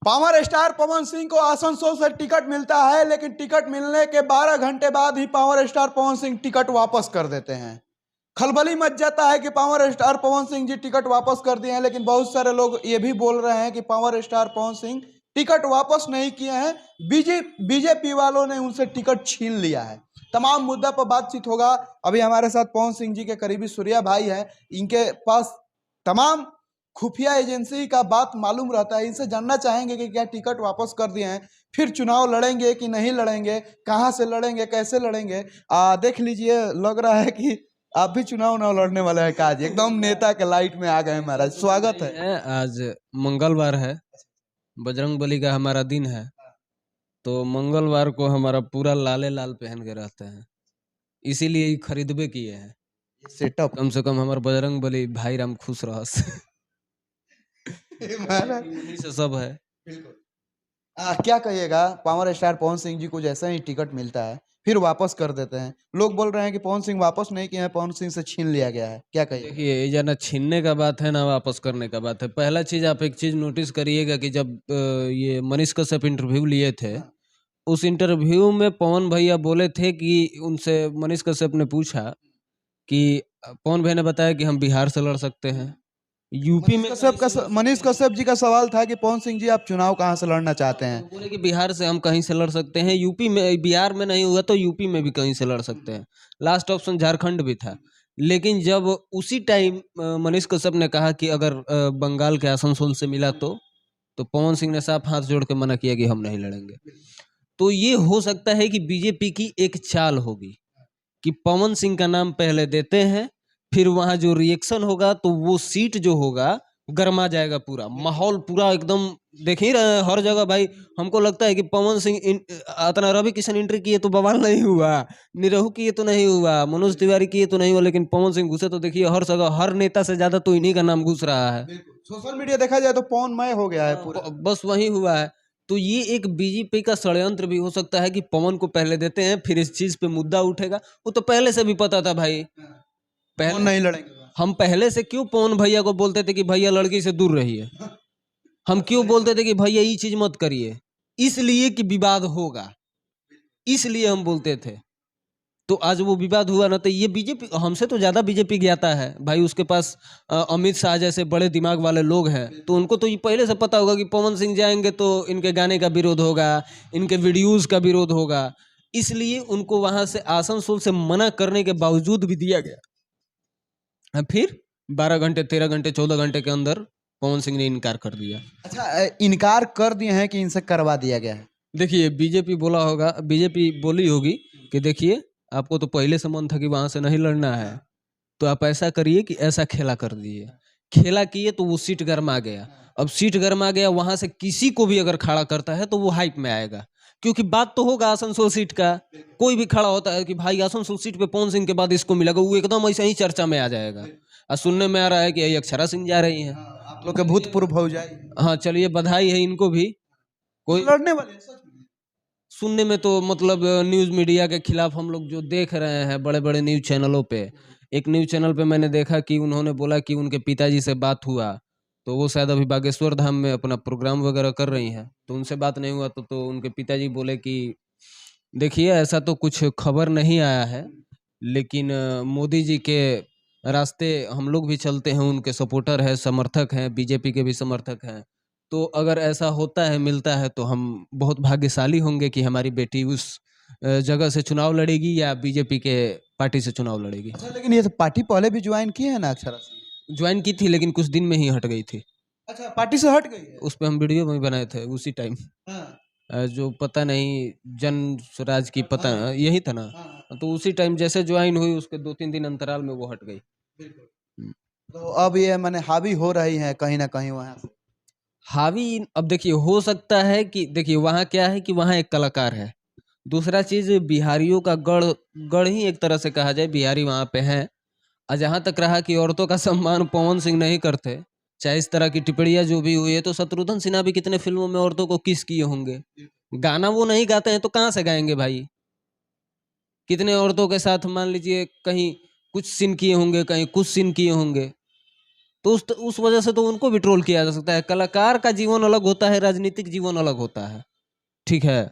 Power star Pawan Singh को आसनसोल से ticket मिलता है, लेकिन टिकट मिलने के 12 घंटे बाद ही power star Pawan Singh ticket वापस कर देते हैं। खलबली मच जाता है कि power star Pawan Singh ji ticket वापस कर दिए हैं, लेकिन बहुत सारे लोग ये भी बोल रहे हैं कि power star Pawan Singh ticket वापस नहीं किए हैं, बीजेपी वालों ने उनसे टिकट छीन लिया है। तमाम मुद्दा पर बातचीत होगा। अभी हमारे साथ पवन सिंह जी के करीबी सूर्या भाई हैं, इनके पास तमाम खुफिया एजेंसी का बात मालूम रहता है। इनसे जानना चाहेंगे कि क्या टिकट वापस कर दिए हैं, फिर चुनाव लड़ेंगे कि नहीं लड़ेंगे, कहां से लड़ेंगे, कैसे लड़ेंगे। देख लीजिए, लग रहा है कि आप भी चुनाव ना लड़ने वाले हैं। काज एकदम नेता के लाइट में आ गए महाराज, स्वागत है। आज मंगलवार है, बजरंगबली का हमारा दिन है, तो मंगलवार को हमारा पूरा लाले लाल पहन के रहते हैं, इसीलिए खरीदबे किए हैं। सेटअप कम से कम हमारे बजरंगबली भाई राम खुश रहस। से सब है। क्या कहिएगा, पावर स्टार पवन सिंह जी को जैसा ही टिकट मिलता है फिर वापस कर देते हैं। लोग बोल रहे हैं कि पवन सिंह वापस नहीं किए हैं, पवन सिंह से छीन लिया गया है। क्या कहिए? देखिए, ये ना छीनने का बात है ना वापस करने का बात है। पहला चीज आप एक चीज नोटिस करिएगा कि जब ये मनीष कश्यप इंटरव्यू लिए थे, उस इंटरव्यू में पवन भैया बोले थे कि उनसे मनीष कश्यप ने पूछा कि पवन भैया ने बताया कि हम बिहार से लड़ सकते हैं, यूपी में। मनीष कश्यप जी का सवाल था कि पवन सिंह जी आप चुनाव कहां से लड़ना चाहते हैं? बोले कि बिहार से हम कहीं से लड़ सकते हैं, यूपी में, बिहार में नहीं हुआ तो यूपी में भी कहीं से लड़ सकते हैं। लास्ट ऑप्शन झारखंड भी था। लेकिन जब उसी टाइम मनीष कश्यप ने कहा कि अगर बंगाल के आसनसोल से मिला तो पवन सिंह ने साफ हाथ जोड़ के मना किया कि हम नहीं लड़ेंगे। तो ये हो सकता है कि बीजेपी की एक चाल होगी कि पवन सिंह का नाम पहले देते हैं, फिर वहां जो रिएक्शन होगा तो वो सीट जो होगा गर्मा जाएगा, पूरा माहौल पूरा एकदम देख ही रहे हैं हर जगह भाई। हमको लगता है कि पवन सिंह इतना रवि किशन एंट्री किए तो बवाल नहीं हुआ, निरहू किए तो नहीं हुआ, मनोज तिवारी किए तो नहीं हुआ, लेकिन पवन सिंह घुसे तो देखिए हर जगह, हर नेता से ज्यादा तो इन्हीं का नाम घुस रहा है। सोशल मीडिया देखा जाए तो पवनमय हो गया है पूरा। बस वही हुआ है। तो ये एक बीजेपी का षड्यंत्र भी हो सकता है कि पवन को पहले देते हैं, फिर इस चीज पे मुद्दा उठेगा। वो तो पहले से भी पता था भाई, पहले नहीं लड़ेंगे। हम पहले से क्यों पवन भैया को बोलते थे कि भैया लड़की से दूर रहिए, हम क्यों बोलते थे कि भैया ये चीज मत करिए, इसलिए कि विवाद होगा, इसलिए हम बोलते थे। तो आज वो विवाद हुआ ना, तो ये बीजेपी हमसे तो ज्यादा बीजेपी ज्ञाता है भाई। उसके पास अमित शाह जैसे बड़े दिमाग वाले लोग हैं, तो उनको तो ये पहले से पता होगा कि पवन सिंह जाएंगे तो इनके गाने का विरोध होगा, इनके वीडियोज का विरोध होगा, इसलिए उनको वहां से आसनसोल से मना करने के बावजूद भी दिया गया। फिर 12 घंटे, 13 घंटे, 14 घंटे के अंदर पवन सिंह ने इनकार कर दिया। अच्छा, इनकार कर दिए हैं कि इनसे करवा दिया गया है? देखिए, बीजेपी बोला होगा, बीजेपी बोली होगी कि देखिए आपको तो पहले से मन था कि वहां से नहीं लड़ना है, तो आप ऐसा करिए कि ऐसा खेला कर दिए। खेला किए तो वो सीट गर्मा गया। अब सीट गर्मा गया, वहां से किसी को भी अगर खड़ा करता है तो वो हाइप में आएगा, क्योंकि बात तो होगा आसनसोल सीट का। कोई भी खड़ा होता है कि भाई आसनसोल सीट पे पवन सिंह के बाद इसको मिलेगा, वो एकदम ऐसे ही चर्चा में आ जाएगा। और सुनने में आ रहा है कि अक्षरा सिंह जा रही हैं, आप लोग के भूतपूर्व भौजाई। हाँ चलिए, बधाई है इनको भी। कोई लड़ने वाले हैं, सच में। सुनने में तो मतलब न्यूज़ मीडिया के खिलाफ हम लोग जो देख रहे हैं बड़े बड़े न्यूज़ चैनलों पे, एक न्यूज़ चैनल पे मैंने देखा कि उन्होंने बोला कि उनके पिताजी से बात हुआ, तो वो शायद अभी बागेश्वर धाम में अपना प्रोग्राम वगैरह कर रही हैं, तो उनसे बात नहीं हुआ तो उनके पिताजी बोले कि देखिए ऐसा तो कुछ खबर नहीं आया है, लेकिन मोदी जी के रास्ते हम लोग भी चलते हैं, उनके सपोर्टर है, समर्थक हैं, बीजेपी के भी समर्थक हैं। तो अगर ऐसा होता है, मिलता है, तो हम बहुत भाग्यशाली होंगे कि हमारी बेटी उस जगह से चुनाव लड़ेगी या बीजेपी के पार्टी से चुनाव लड़ेगी। अच्छा, लेकिन ये तो पार्टी पहले भी ज्वाइन की है ना अक्षरा सिंह? ज्वाइन की थी, लेकिन कुछ दिन में ही हट गई थी। अच्छा, पार्टी से हट गई है। उस पर हम वीडियो भी बनाए थे उसी टाइम। जो पता नहीं जन स्वराज की पता यही था ना, तो उसी टाइम जैसे ज्वाइन हुई उसके 2-3 दिन अंतराल में वो हट गई। तो अब ये मैंने हावी हो रही है कहीं ना कहीं वहां से। हावी अब देखिए हो सकता है कि देखिए वहाँ क्या है कि वहाँ एक कलाकार है। दूसरा चीज बिहारियों का गढ़, गढ़ ही एक तरह से कहा जाए, बिहारी वहाँ पे हैं। और जहाँ तक रहा कि औरतों का सम्मान पवन सिंह नहीं करते, चाहे इस तरह की टिप्पणियां जो भी हुई है, तो शत्रुघ्न सिन्हा भी कितने फिल्मों में औरतों को किस किए होंगे। गाना वो नहीं गाते हैं तो कहाँ से गाएंगे भाई। कितने औरतों के साथ मान लीजिए कहीं कुछ सीन किए होंगे, कहीं कुछ सीन किए होंगे। तो उस वजह से तो उनको भी ट्रोल किया जा सकता है। कलाकार का जीवन अलग होता है, राजनीतिक जीवन अलग होता है, ठीक है।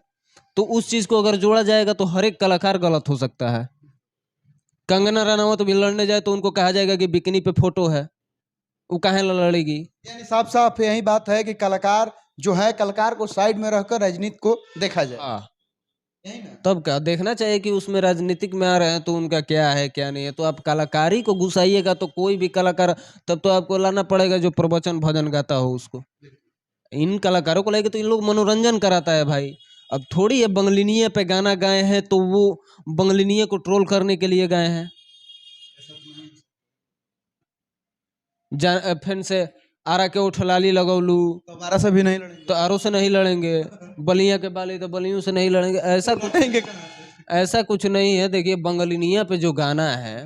तो उस चीज को अगर जोड़ा जाएगा तो हर एक कलाकार गलत हो सकता है। कंगना रनावत भी लड़ने जाए तो उनको कहा जाएगा कि बिकनी पे फोटो है, वो काहे लड़ेगी। यानी साफ साफ यही बात है कि कलाकार जो है, कलाकार को साइड में रखकर राजनीति को देखा जाए। हाँ, यही ना? तब क्या देखना चाहिए कि उसमें राजनीतिक में आ रहे हैं तो उनका क्या है क्या नहीं है। तो आप कलाकारी को घुसाइएगा तो कोई भी कलाकार, तब तो आपको लाना पड़ेगा जो प्रवचन भजन गाता हो उसको। इन कलाकारों को लेके तो इन लोग मनोरंजन कराता है भाई। अब थोड़ी ये बंगलिनीय पे गाना गाए हैं तो वो बंगलिनीय को ट्रोल करने के लिए गाए हैं। फिर से आरा के उठलाली लगौलू तो हमारा से भी नहीं लड़ेंगे तो आरो से नहीं लड़ेंगे, बलिया के बाली तो बलियों से नहीं लड़ेंगे, ऐसा कुछ नहीं है। देखिए बंगलिनिया पे जो गाना है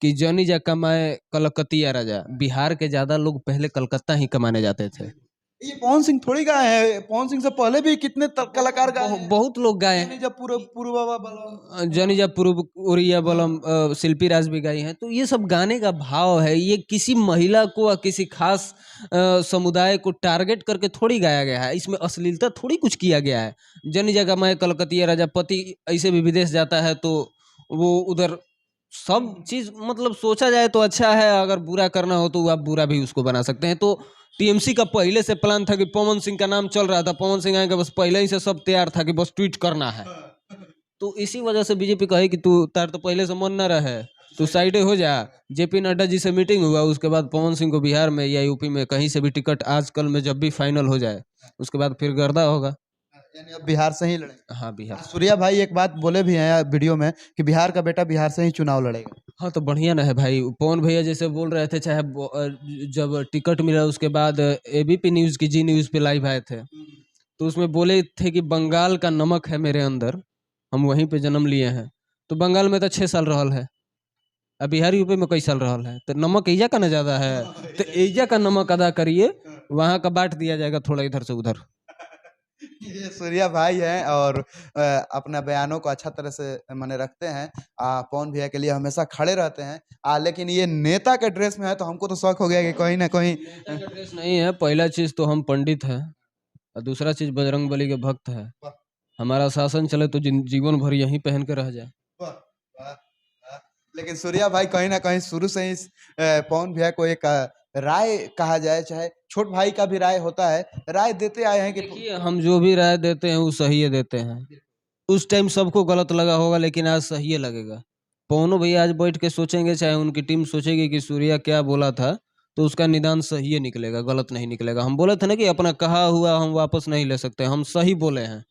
कि जनी जा कमाए कलकतिया राजा, बिहार के ज्यादा लोग पहले कलकत्ता ही कमाने जाते थे। ये पवन सिंह थोड़ी गाए हैं, पवन सिंह से पहले भी कितने कलाकार गाए हैं। बहुत लोग गाए हैं, यानी जब पूर्व जनी जब पूर्व उड़िया बलम, शिल्पी राज भी गाई हैं। तो ये सब गाने का भाव है, ये किसी महिला को या किसी खास समुदाय को टारगेट करके थोड़ी गाया गया है। इसमें अश्लीलता थोड़ी कुछ किया गया है। जनी जगह मैं कलकतिया राजा, पति ऐसे भी विदेश जाता है तो वो उधर सब चीज मतलब सोचा जाए तो अच्छा है। अगर बुरा करना हो तो आप बुरा भी उसको बना सकते हैं। तो टीएमसी का पहले से प्लान था कि पवन सिंह का नाम चल रहा था, पवन सिंह आएगा, बस पहले ही से सब तैयार था कि बस ट्वीट करना है। तो इसी वजह से बीजेपी कहे कि तू तार तो पहले से मन न रहे, तू साइड हो जा। जेपी नड्डा जी से मीटिंग हुआ, उसके बाद पवन सिंह को बिहार में या यूपी में कहीं से भी टिकट आजकल में जब भी फाइनल हो जाए उसके बाद फिर गर्दा होगा। यानी अब बिहार से ही लड़ेंगे। हाँ बिहार। सूर्या भाई एक बात बोले भी हैं वीडियो में कि बिहार का बेटा बिहार से ही चुनाव लड़ेगा। हाँ तो बढ़िया ना है भाई। पवन भैया जैसे बोल रहे थे, चाहे जब टिकट मिला उसके बाद एबीपी न्यूज की जी न्यूज पे लाइव आए थे तो उसमें बोले थे कि बंगाल का नमक है मेरे अंदर, हम वहीं पे जन्म लिए हैं। तो बंगाल में तो 6 साल रहल है, अब बिहार यूपी में कई साल रहल है, तो नमक एजा का ना ज्यादा है। तो एजा का नमक अदा करिए, वहां का बांट दिया जाएगा थोड़ा इधर से उधर। ये सूर्या भाई हैं और अपना बयानों को अच्छा तरह से माने रखते हैं। पवन भैया के लिए हमेशा खड़े रहते हैं। लेकिन ये नेता के ड्रेस में है तो हमको तो शौक हो गया कि कहीं ना कहीं ड्रेस नहीं है। पहला चीज तो हम पंडित हैं और दूसरा चीज बजरंग बली के भक्त है। हमारा शासन चले तो जीवन भर यहीं पहन के रह जाए। लेकिन सूर्या भाई कहीं ना कहीं शुरू से ही पवन भैया को एक राय कहा जाए, चाहे छोट भाई का भी राय होता है, राय देते आए हैं कि देखिए हम जो भी राय देते हैं वो सही देते हैं। उस टाइम सबको गलत लगा होगा लेकिन आज सही लगेगा। पवनो भैया आज बैठ के सोचेंगे, चाहे उनकी टीम सोचेगी कि सूर्या क्या बोला था, तो उसका निदान सही निकलेगा, गलत नहीं निकलेगा। हम बोले थे ना कि अपना कहा हुआ हम वापस नहीं ले सकते, हम सही बोले हैं।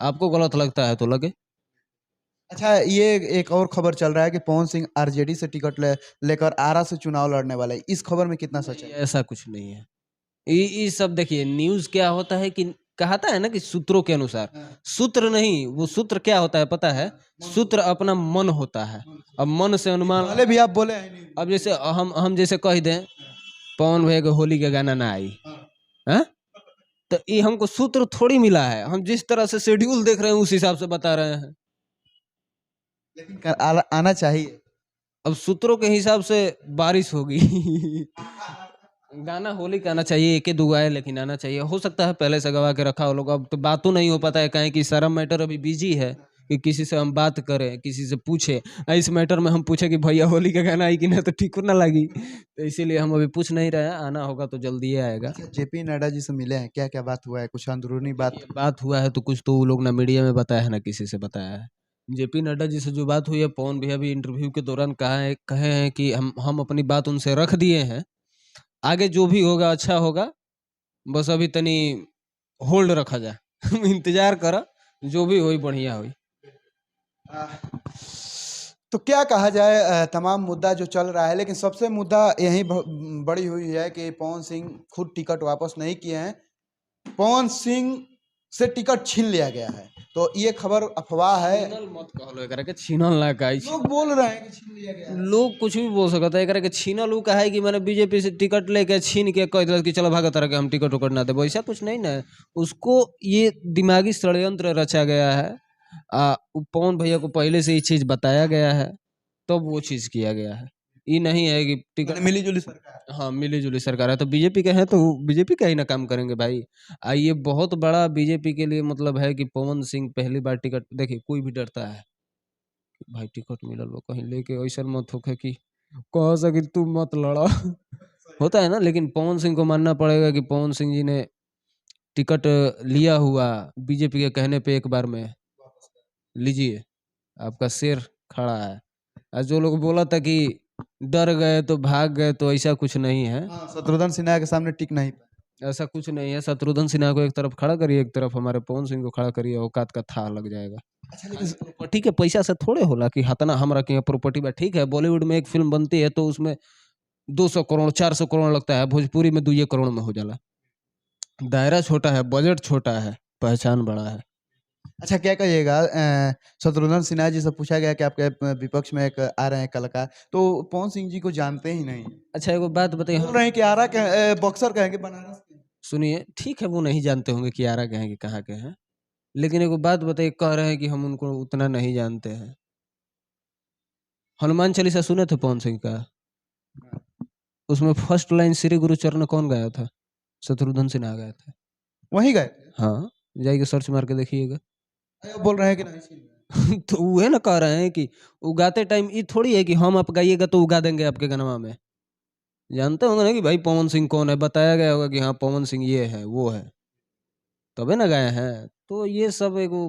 आपको गलत लगता है तो लगे। अच्छा, ये एक और खबर चल रहा है कि पवन सिंह आरजेडी से टिकट लेकर आरा से चुनाव लड़ने वाला है। इस खबर में कितना सच है? ऐसा कुछ नहीं है। ये सब देखिए न्यूज क्या होता है कि कहता है ना कि सूत्रों के अनुसार, सूत्र नहीं, वो सूत्र क्या होता है पता है? सूत्र अपना मन होता है। अब मन से अनुमान, पहले भी आप बोले हैं। अब जैसे हम जैसे कह दें पवन भैया के होली का गाना ना आई है, तो ये हमको सूत्र थोड़ी मिला है। हम जिस तरह से शेड्यूल देख रहे हैं उस हिसाब से बता रहे हैं। लेकिन आना चाहिए। अब सूत्रों के हिसाब से बारिश होगी। गाना होली का आना चाहिए, एक दो आए लेकिन आना चाहिए। हो सकता है पहले से गवा के रखा हो लोग, अब तो बातों नहीं हो पाता है कहीं कि सारा मैटर अभी बिजी है कि किसी से हम बात करें, किसी से पूछे। इस मैटर में हम पूछे कि भैया होली का गाना आई कि ना, तो ठीक ना लगी, तो इसीलिए हम अभी पूछ नहीं रहे हैं। आना होगा तो जल्दी ही आएगा। जेपी नड्डा जी से मिले हैं, क्या क्या बात हुआ है? कुछ अंदरूनी बात हुआ है तो कुछ तो वो लोग ना मीडिया में बताया है ना किसी से बताया है। जेपी नड्डा जी से जो बात हुई है, पवन भैया भी इंटरव्यू के दौरान कहे हैं कि हम अपनी बात उनसे रख दिए हैं, आगे जो भी होगा अच्छा होगा, बस अभी तनी होल्ड रखा जाए। इंतजार करा, जो भी होई बढ़िया होई। तो क्या कहा जाए, तमाम मुद्दा जो चल रहा है, लेकिन सबसे मुद्दा यही बड़ी हुई है कि पवन सिंह खुद टिकट वापस नहीं किए हैं, पवन सिंह से टिकट छीन लिया गया है। तो ये खबर अफवाह है। मत कहलो एकरा के छीनल ना काई। लोग बोल रहे हैं कि छीन लिया गया है। लोग कुछ भी बोल सकता है। एकरा के छीनल उ कहा है कि मैंने बीजेपी से टिकट लेके छीन के कह दिया कि चलो भागो तरह के हम टिकट उकट ना दे, वैसा कुछ नहीं ना। उसको ये दिमागी षड्यंत्र रचा गया है। पवन भैया को पहले से ये चीज बताया गया है, तब वो चीज किया गया है। ये नहीं है कि टिकट मिली जुली सरकार। हाँ मिली जुली सरकार है तो बीजेपी के हैं तो बीजेपी का ही ना काम करेंगे भाई। ये बहुत बड़ा बीजेपी के लिए मतलब है कि पवन सिंह पहली बार टिकट देखिए कोई भी डरता है कि भाई टिकट मिलल बा कहीं लेके ऐसा मत होके कि कह सके तू मत लड़ा होता है ना। लेकिन पवन सिंह को मानना पड़ेगा कि पवन सिंह जी ने टिकट लिया हुआ बीजेपी के कहने पे एक बार में लीजिए आपका शेर खड़ा है। और जो लोग बोला था कि डर गए तो भाग गए तो ऐसा कुछ नहीं है। हाँ, शत्रुघ्न सिन्हा के सामने टिक नहीं पाए। ऐसा कुछ नहीं है। शत्रुघ्न सिन्हा को एक तरफ खड़ा करिए एक तरफ हमारे पवन सिंह को खड़ा करिए औकात का था लग जाएगा। अच्छा लेकिन प्रॉपर्टी के पैसा से थोड़े होला कि हतना हमरा के यहाँ प्रॉपर्टी बा। ठीक है बॉलीवुड में एक फिल्म बनती है तो उसमें 200 करोड़ 400 करोड़ लगता है। भोजपुरी में 2 करोड़ में हो जाला। दायरा छोटा है बजट छोटा है पहचान बड़ा है। अच्छा क्या कहिएगा शत्रुघ्न सिन्हा जी से पूछा गया कि आपके विपक्ष में एक आ रहे हैं कलाकार तो पवन सिंह जी को जानते ही नहीं। अच्छा एगो बात बताइए बोल रहे हैं कि आरा के बक्सर कहेंगे बनारस के। सुनिए ठीक है वो नहीं जानते होंगे कि आरा के हैं कि कहाँ के हैं। लेकिन एगो बात बताइए कह रहे हैं कि हम उनको उतना नहीं जानते हैं। हनुमान चालीसा सुने थे पवन सिंह का? उसमें फर्स्ट लाइन श्री गुरु चरण कौन गाया था? शत्रुघ्न सिन्हा गाया था। वहीं गए थे? हाँ जाइए सर्च मार के देखिएगा। अरे वो बोल रहे हैं कि नहीं सुन। तो वह ना कह रहे हैं कि उगाते टाइम ये थोड़ी है कि हम आप गाइएगा तो उगा देंगे आपके गनवा में। जानते होंगे ना कि भाई पवन सिंह कौन है बताया गया होगा कि हाँ पवन सिंह ये है वो है तबे ना गाए हैं। तो ये सब एगो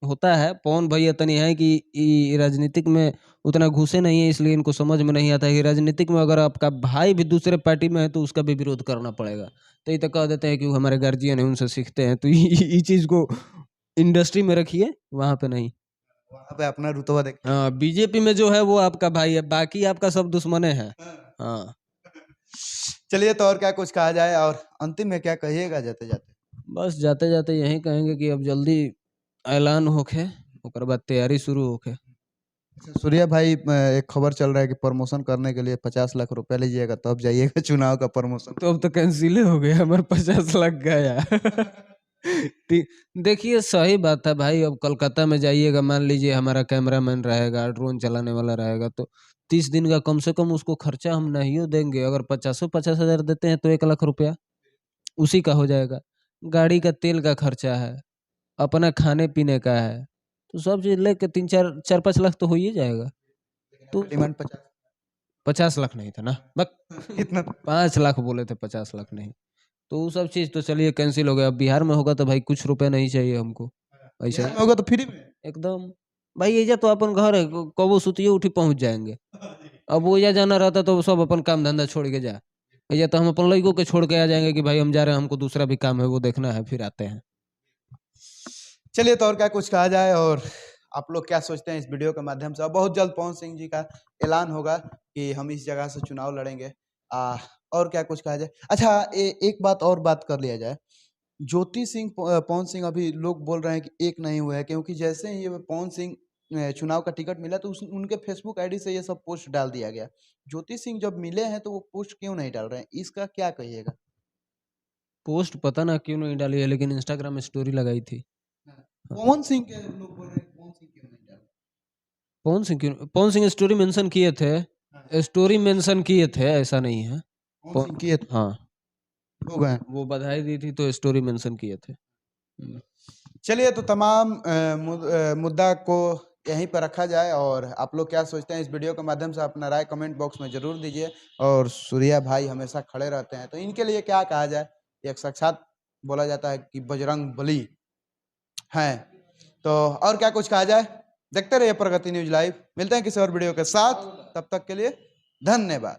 होता है। पवन भैया तनी है कि राजनीतिक में उतना घुसे नहीं है इसलिए इनको समझ में नहीं आता है कि राजनीतिक में अगर आपका भाई भी दूसरे पार्टी में है तो उसका भी विरोध करना पड़ेगा। तो ये तो कह देते हैं कि वो हमारे गार्जियन है उनसे सीखते हैं। तो ये चीज को इंडस्ट्री में रखिए वहां पे नहीं। वहां पे अपना रुतबा देख। हाँ बीजेपी में जो है वो आपका भाई है बाकी आपका सब दुश्मने हैं। हाँ चलिए तो और क्या कुछ कहा जाए और अंतिम में क्या कहिएगा जाते जाते? बस जाते जाते यही कहेंगे कि अब जल्दी ऐलान होके ओकर बाद तैयारी शुरू होके। अच्छा, सूर्या भाई एक खबर चल रहा है कि प्रमोशन करने के लिए 50 लाख रुपया लीजिएगा तब जाइएगा चुनाव का प्रमोशन। तो अब तो कैंसिल हो गया हमारे 50 लाख गया। देखिए सही बात है भाई। अब कोलकाता में जाइएगा मान लीजिए हमारा कैमरामैन रहेगा ड्रोन चलाने वाला रहेगा तो 30 दिन का कम से कम उसको खर्चा हम नहीं देंगे। अगर 50,000 देते हैं तो 1 लाख रुपया उसी का हो जाएगा। गाड़ी का तेल का खर्चा है अपना खाने पीने का है तो सब चीज लेके 3-4-5 लाख तो हो ही जाएगा। तो डिमांड 50। 50 लाख नहीं था ना बक इतना 5 लाख बोले थे 50 लाख नहीं। तो वो सब चीज तो चलिए कैंसिल हो गया। अब बिहार में होगा तो भाई कुछ रुपए नहीं चाहिए हमको ऐसा बिहार में होगा तो फ्री में। एकदम। भाई एजा तो अपन घर है कबो सुतिए उठी पहुंच जाएंगे। अब वो एजा जाना रहता तो सब अपन काम धंधा छोड़ के जा। एजा तो हम अपन लड़कों के छोड़ के आ जाएंगे कि भाई हम जा रहे हैं हमको दूसरा भी काम है वो देखना है फिर आते हैं। चलिए तो और क्या कुछ कहा जाए और आप लोग क्या सोचते हैं इस वीडियो के माध्यम से? अब बहुत जल्द पवन सिंह जी का ऐलान होगा कि हम इस जगह से चुनाव लड़ेंगे। और क्या कुछ कहा जाए? अच्छा एक बात और बात कर लिया जाए। ज्योति सिंह पवन सिंह अभी लोग बोल रहे हैं कि एक नहीं हुआ है क्योंकि जैसे ही ये पवन सिंह चुनाव का टिकट मिला तो उनके फेसबुक आईडी से ये सब पोस्ट डाल दिया गया। ज्योति सिंह जब मिले हैं तो वो पोस्ट क्यों नहीं डाल रहे हैं? इसका क्या कहिएगा? पोस्ट पता ना क्यों नहीं डाली है लेकिन इंस्टाग्राम में स्टोरी लगाई थी। पवन सिंह के लोग बोल रहे हैं पवन सिंह क्यों नहीं डाल पवन सिंह स्टोरी मेंशन किए थे। स्टोरी मेंशन किए थे ऐसा नहीं है। पवन सिंह किए हाँ लोग हैं। वो बधाई दी थी तो स्टोरी मेंशन किए थे। चलिए तो तमाम मुद्दा को यहीं पर रखा जाए और आप लोग क्या सोचते हैं इस वीडियो के माध्यम से अपना राय कमेंट बॉक्स में जरूर दीजिए। और सूर्या भाई हमेशा खड़े रहते हैं तो इनके लिए क्या कहा जाए? एक साक्षात बोला जाता है कि बजरंग बली हैं। तो और क्या कुछ कहा जाए? देखते रहिए प्रगति न्यूज लाइव। मिलते हैं किसी और वीडियो के साथ तब तक के लिए धन्यवाद।